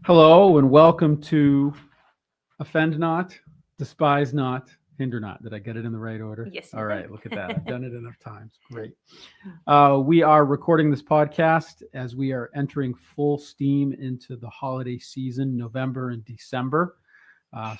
Hello and welcome to Offend Not, Despise Not, Hinder Not. Did I get it in the right order? Yes, you All right, did. look at that. I've done it enough times. Great. We are recording this podcast as we are entering full steam into the holiday season, November and December.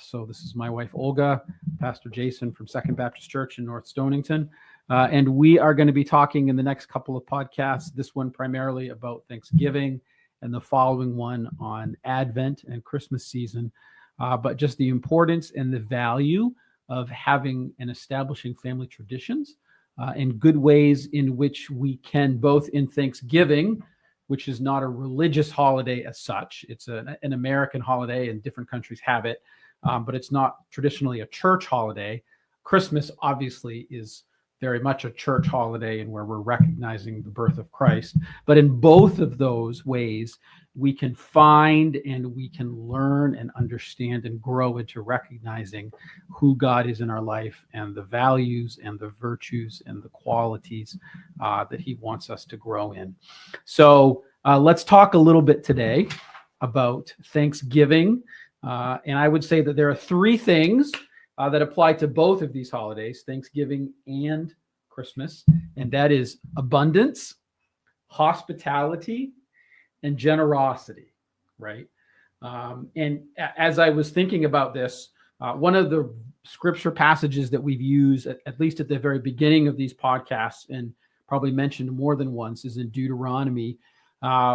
So this is my wife, Olga, Pastor Jason from Second Baptist Church in North Stonington. And we are going to be talking in the next couple of podcasts, this one primarily about Thanksgiving and the following one on Advent and Christmas season, but just the importance and the value of having and establishing family traditions and good ways in which we can both in Thanksgiving, which is not a religious holiday as such. It's an American holiday and different countries have it, but it's not traditionally a church holiday. Christmas obviously is very much a church holiday and where we're recognizing the birth of Christ. But in both of those ways, we can find and we can learn and understand and grow into recognizing who God is in our life and the values and the virtues and the qualities that he wants us to grow in. So let's talk a little bit today about Thanksgiving. And I would say that there are three things that apply to both of these holidays, Thanksgiving and Christmas, and that is abundance, hospitality, and generosity, right? And as I was thinking about this, one of the scripture passages that we've used, at least at the very beginning of these podcasts, and probably mentioned more than once, is in Deuteronomy,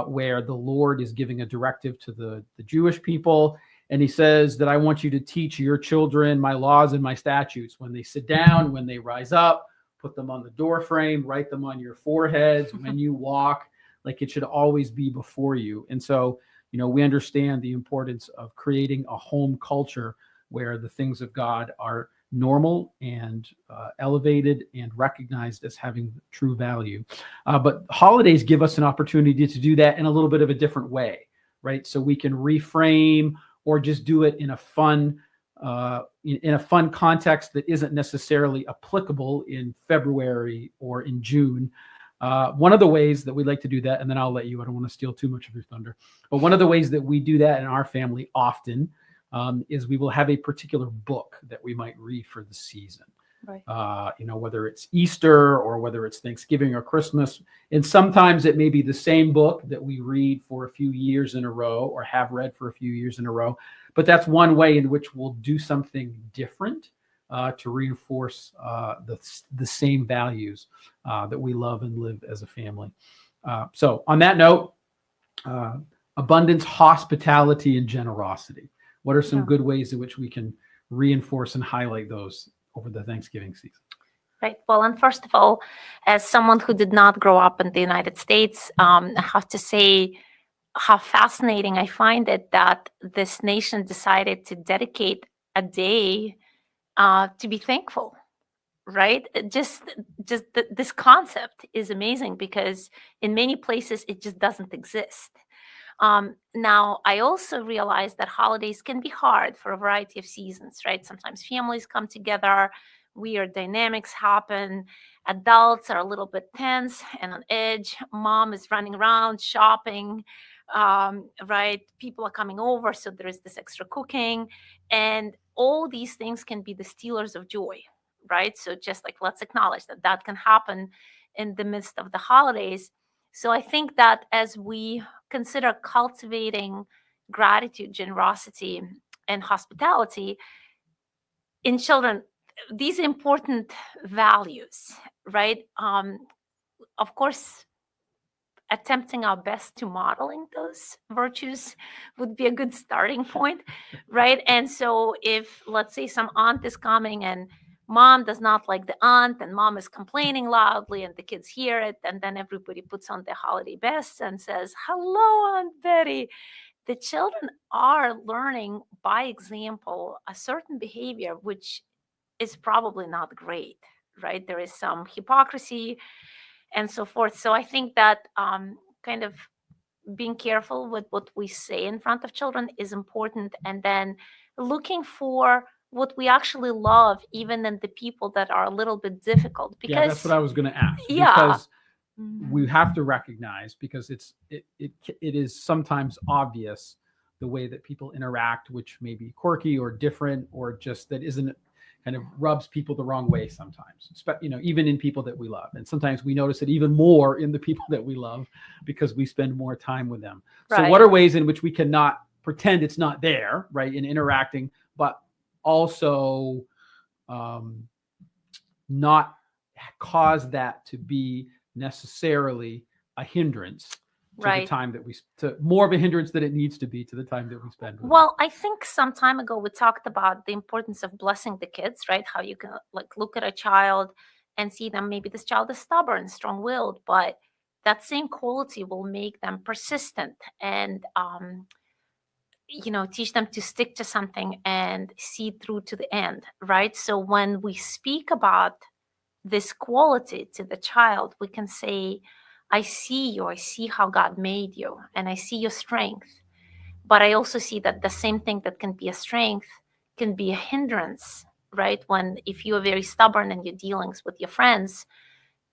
where the Lord is giving a directive to the Jewish people. And he says that I want you to teach your children my laws and my statutes. When they sit down, when they rise up, put them on the door frame, write them on your foreheads. When you walk, like it should always be before you. And so, we understand the importance of creating a home culture where the things of God are normal and elevated and recognized as having true value. But holidays give us an opportunity to do that in a little bit of a different way, right? So we can reframe or just do it in a fun context that isn't necessarily applicable in February or in June. One of the ways that we like to do that, and then I'll let you, I don't want to steal too much of your thunder, but one of the ways that we do that in our family often is we will have a particular book that we might read for the season. Right. Whether it's Easter or whether it's Thanksgiving or Christmas. And sometimes it may be the same book that we read for a few years in a row or have read for a few years in a row. But that's one way in which we'll do something different to reinforce the same values that we love and live as a family. So on that note, abundance, hospitality, and generosity. What are some good ways in which we can reinforce and highlight those over the Thanksgiving season? Right. Well, and first of all, as someone who did not grow up in the United States, I have to say how fascinating I find it that this nation decided to dedicate a day to be thankful. Right. Just this concept is amazing because in many places it just doesn't exist. Now, I also realize that holidays can be hard for a variety of seasons, right? Sometimes families come together, weird dynamics happen, adults are a little bit tense and on edge, mom is running around shopping, right? People are coming over, so there is this extra cooking, and all these things can be the stealers of joy, right? So just like let's acknowledge that that can happen in the midst of the holidays. So I think that as we consider cultivating gratitude, generosity, and hospitality in children, these important values, right? Of course, attempting our best to modeling those virtues would be a good starting point, right? And so if, let's say, some aunt is coming and mom does not like the aunt and mom is complaining loudly and the kids hear it, and then everybody puts on their holiday best and says, hello, Aunt Betty. The children are learning by example a certain behavior, which is probably not great, right? There is some hypocrisy and so forth. So I think that kind of being careful with what we say in front of children is important. And then looking for what we actually love, even in the people that are a little bit difficult. Because that's what I was going to ask. Yeah. Because we have to recognize, because it is sometimes obvious the way that people interact, which may be quirky or different, or just that isn't kind of rubs people the wrong way sometimes, even in people that we love. And sometimes we notice it even more in the people that we love because we spend more time with them. So what are ways in which we cannot pretend it's not there, right, in interacting, but also not cause that to be necessarily a hindrance to the time that more of a hindrance than it needs to be to the time that we spend with them. I think some time ago we talked about the importance of blessing the kids, right? How you can look at a child and see them, maybe this child is stubborn, strong-willed, but that same quality will make them persistent and teach them to stick to something and see through to the end, right? So when we speak about this quality to the child, we can say, I see you, I see how God made you, and I see your strength. But I also see that the same thing that can be a strength can be a hindrance, right? If you are very stubborn in your dealings with your friends,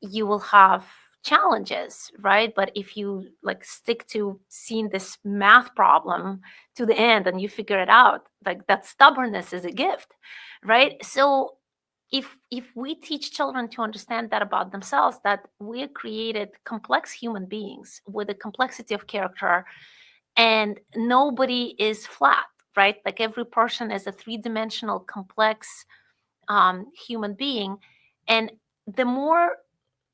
you will have challenges, right? But if you stick to seeing this math problem to the end and you figure it out, that stubbornness is a gift, right? So if we teach children to understand that about themselves, that we're created complex human beings with a complexity of character, and nobody is flat, right? Every person is a three-dimensional complex human being, and the more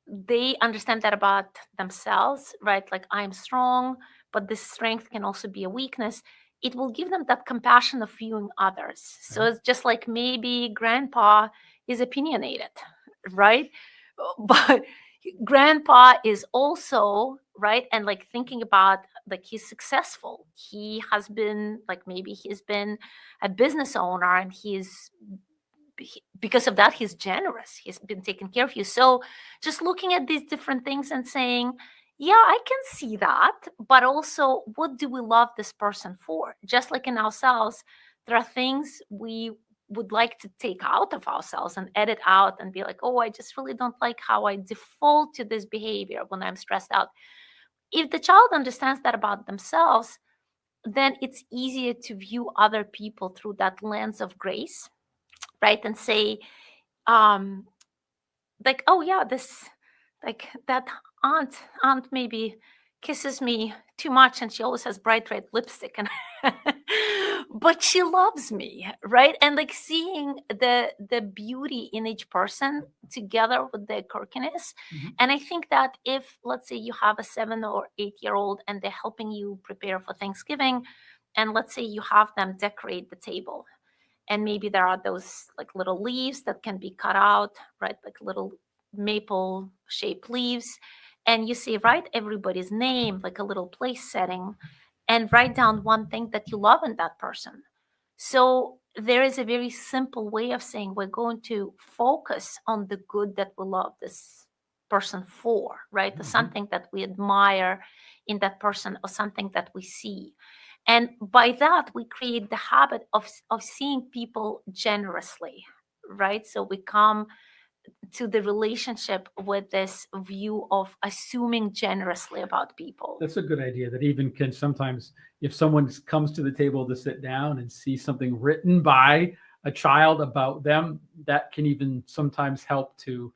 they understand that about themselves, right? I'm strong, but this strength can also be a weakness. It will give them that compassion of viewing others. So it's just like maybe grandpa is opinionated, right? But grandpa is also, right? And thinking about he's successful. He has been maybe he's been a business owner, and because of that, he's generous. He's been taking care of you. So just looking at these different things and saying, yeah, I can see that, but also, what do we love this person for? Just like in ourselves, there are things we would like to take out of ourselves and edit out and be like, oh, I just really don't like how I default to this behavior when I'm stressed out. If the child understands that about themselves, then it's easier to view other people through that lens of grace, right? And say, oh yeah, this, that aunt maybe kisses me too much, and she always has bright red lipstick, and but she loves me, right? And seeing the beauty in each person together with their quirkiness. And I think that if, let's say, you have a 7 or 8-year-old and they're helping you prepare for Thanksgiving, and let's say you have them decorate the table, and maybe there are those little leaves that can be cut out, right? Little maple shaped leaves. And you say, write everybody's name, a little place setting, and write down one thing that you love in that person. So there is a very simple way of saying we're going to focus on the good that we love this person for, right? Something that we admire in that person, or something that we see. And by that, we create the habit of seeing people generously, right? So we come to the relationship with this view of assuming generously about people. That's a good idea. That even can sometimes, if someone comes to the table to sit down and see something written by a child about them, that can even sometimes help to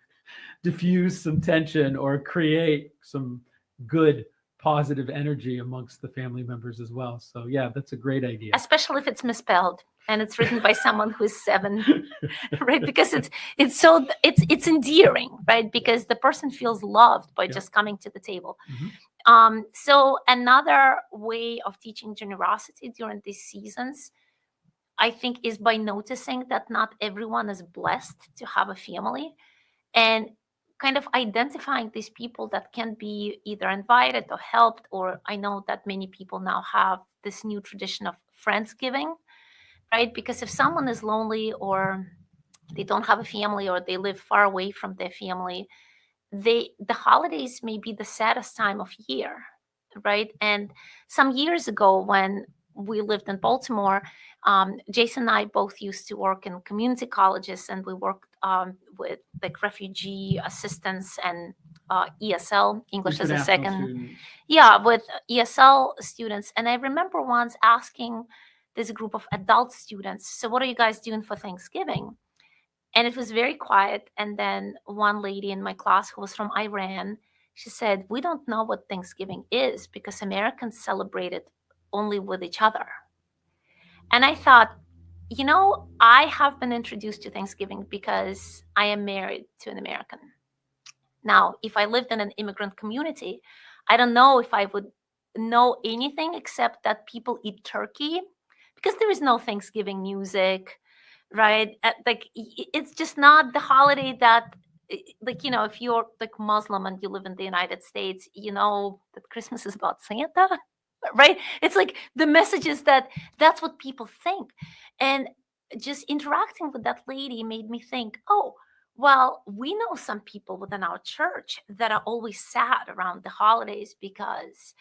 diffuse some tension or create some good positive energy amongst the family members as well. So yeah, that's a great idea. Especially if it's misspelled and it's written by someone who's 7, right? Because it's endearing, right? Because the person feels loved by just coming to the table. So another way of teaching generosity during these seasons, I think, is by noticing that not everyone is blessed to have a family, and kind of identifying these people that can be either invited or helped. Or I know that many people now have this new tradition of Friendsgiving, right? Because if someone is lonely, or they don't have a family, or they live far away from their family, the holidays may be the saddest time of year, right? And some years ago, when we lived in Baltimore, Jason and I both used to work in community colleges, and we worked with refugee assistance and ESL, English as a International second. students. Yeah, with ESL students. And I remember once asking this group of adult students, so what are you guys doing for Thanksgiving? And it was very quiet. And then one lady in my class who was from Iran, she said, we don't know what Thanksgiving is because Americans celebrate it only with each other. And I thought, I have been introduced to Thanksgiving because I am married to an American. Now, if I lived in an immigrant community, I don't know if I would know anything except that people eat turkey because there is no Thanksgiving music, right? It's just not the holiday that, if you're like Muslim and you live in the United States, you know that Christmas is about Santa, right? It's like the message is that that's what people think. And just interacting with that lady made me think, oh, well, we know some people within our church that are always sad around the holidays because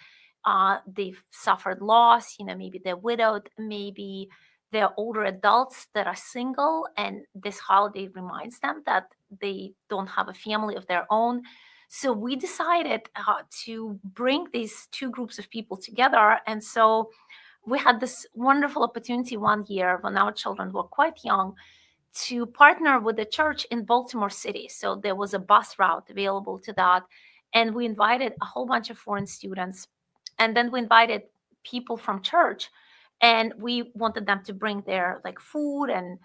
they've suffered loss. Maybe they're widowed, maybe they're older adults that are single, and this holiday reminds them that they don't have a family of their own. So we decided to bring these two groups of people together. And so we had this wonderful opportunity one year when our children were quite young to partner with the church in Baltimore City. So there was a bus route available to that. And we invited a whole bunch of foreign students. And then we invited people from church. And we wanted them to bring their food and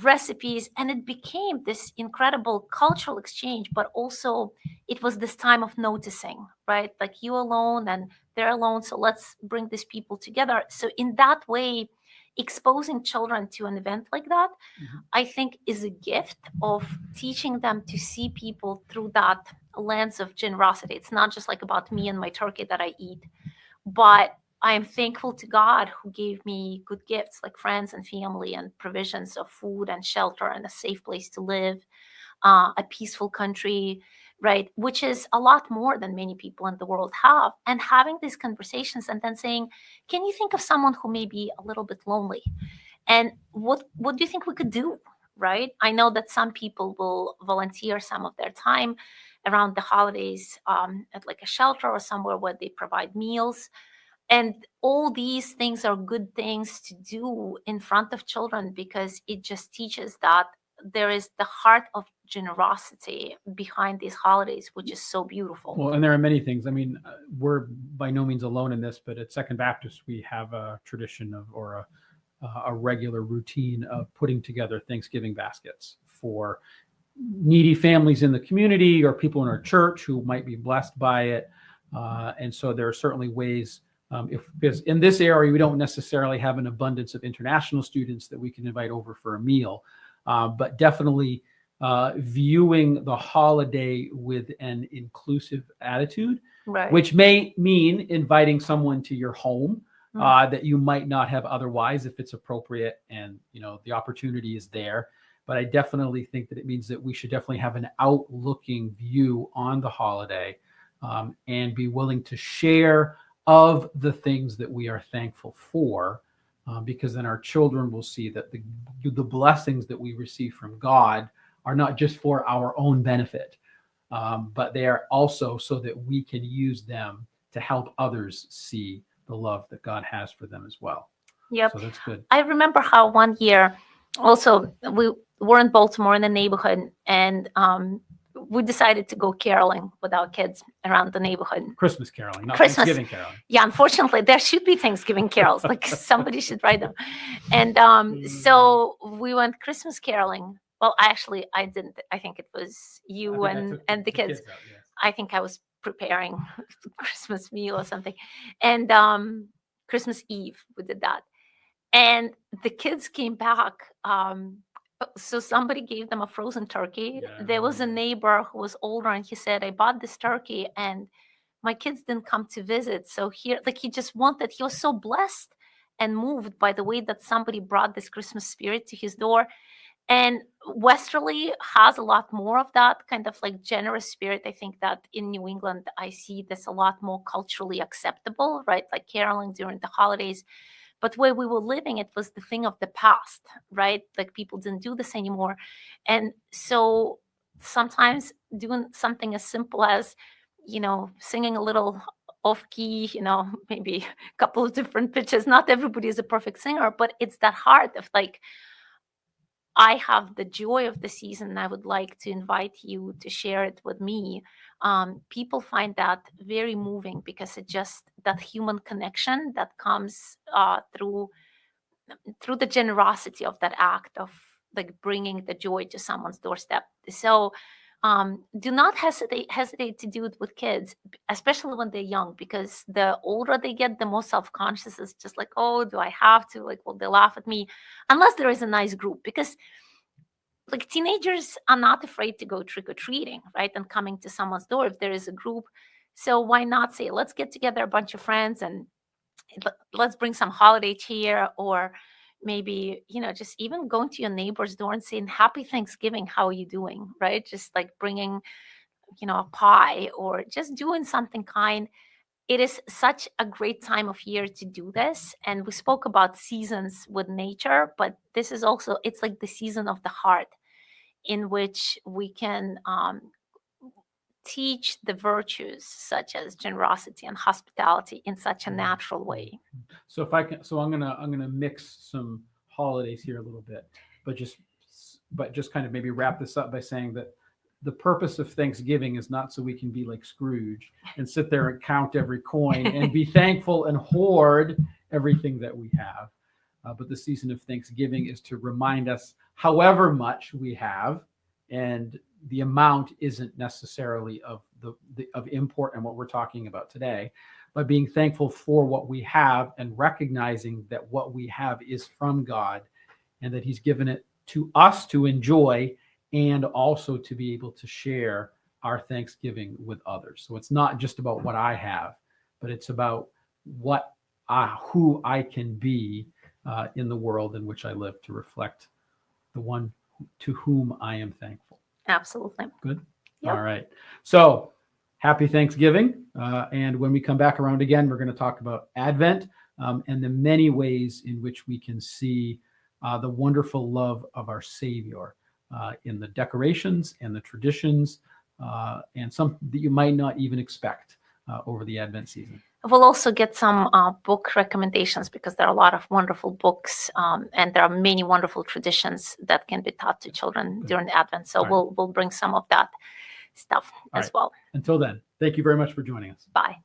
recipes. And it became this incredible cultural exchange, but also it was this time of noticing, right? Like you alone and they're alone. So let's bring these people together. So in that way, exposing children to an event like that, I think is a gift of teaching them to see people through that lens of generosity. It's not just like about me and my turkey that I eat, but I am thankful to God who gave me good gifts like friends and family and provisions of food and shelter and a safe place to live, a peaceful country, right? Which is a lot more than many people in the world have. And having these conversations and then saying, can you think of someone who may be a little bit lonely? And what do you think we could do, right? I know that some people will volunteer some of their time around the holidays at like a shelter or somewhere where they provide meals. And all these things are good things to do in front of children because it just teaches that there is the heart of generosity behind these holidays, which is so beautiful. Well, and there are many things. I mean, we're by no means alone in this, but at Second Baptist, we have a tradition of, or a regular routine of putting together Thanksgiving baskets for needy families in the community or people in our church who might be blessed by it. And so there are certainly ways, because in this area, we don't necessarily have an abundance of international students that we can invite over for a meal, but definitely viewing the holiday with an inclusive attitude, Right. which may mean inviting someone to your home that you might not have otherwise if it's appropriate and the opportunity is there. But I definitely think that it means that we should definitely have an outlooking view on the holiday and be willing to share of the things that we are thankful for, because then our children will see that the blessings that we receive from God are not just for our own benefit, but they are also so that we can use them to help others see the love that God has for them as well. Yep. So that's good. I remember how one year also we were in Baltimore in a neighborhood, and we decided to go caroling with our kids around the neighborhood. Christmas caroling, not Christmas. Thanksgiving caroling. Yeah, unfortunately, there should be Thanksgiving carols. Like somebody should write them. And so we went Christmas caroling. Well, I didn't. I think it was you and the kids. Out, yes. I think I was preparing Christmas meal or something. And Christmas Eve, we did that. And the kids came back. So somebody gave them a frozen turkey. Yeah, there was a neighbor who was older, and he said, I bought this turkey and my kids didn't come to visit. So here, he just wanted, he was so blessed and moved by the way that somebody brought this Christmas spirit to his door. And Westerly has a lot more of that kind of generous spirit. I think that in New England, I see this a lot more culturally acceptable, right? Like caroling during the holidays. But where we were living, it was the thing of the past, right? Like people didn't do this anymore. And so sometimes doing something as simple as, singing a little off key, maybe a couple of different pitches. Not everybody is a perfect singer, but it's that heart of like, I have the joy of the season, and I would like to invite you to share it with me. People find that very moving because it just that human connection that comes through the generosity of that act of like bringing the joy to someone's doorstep. So do not hesitate to do it with kids, especially when they're young, because the older they get, the more self-conscious is just like, oh, do I have to? Like, will they laugh at me? Unless there is a nice group, because like teenagers are not afraid to go trick-or-treating, right? And coming to someone's door if there is a group. So why not say, let's get together a bunch of friends and let's bring some holiday cheer, or maybe, just even going to your neighbor's door and saying, happy Thanksgiving, how are you doing? Right? Just like bringing, a pie or just doing something kind. It is such a great time of year to do this. And we spoke about seasons with nature, but this is also, it's like the season of the heart in which we can teach the virtues such as generosity and hospitality in such a natural way. So I'm gonna mix some holidays here a little bit, but just kind of maybe wrap this up by saying that the purpose of Thanksgiving is not so we can be like Scrooge and sit there and count every coin and be thankful and hoard everything that we have. But the season of Thanksgiving is to remind us, however much we have, and the amount isn't necessarily of of import and what we're talking about today, but being thankful for what we have and recognizing that what we have is from God and that He's given it to us to enjoy and also to be able to share our Thanksgiving with others. So it's not just about what I have, but it's about who I can be in the world in which I live to reflect the one to whom I am thankful. Absolutely. Good. Yep. All right. So happy Thanksgiving. And when we come back around again, we're going to talk about Advent and the many ways in which we can see the wonderful love of our Savior in the decorations and the traditions and some that you might not even expect over the Advent season. We'll also get some book recommendations because there are a lot of wonderful books and there are many wonderful traditions that can be taught to children during Advent. So we'll bring some of that stuff as well. Until then, thank you very much for joining us. Bye.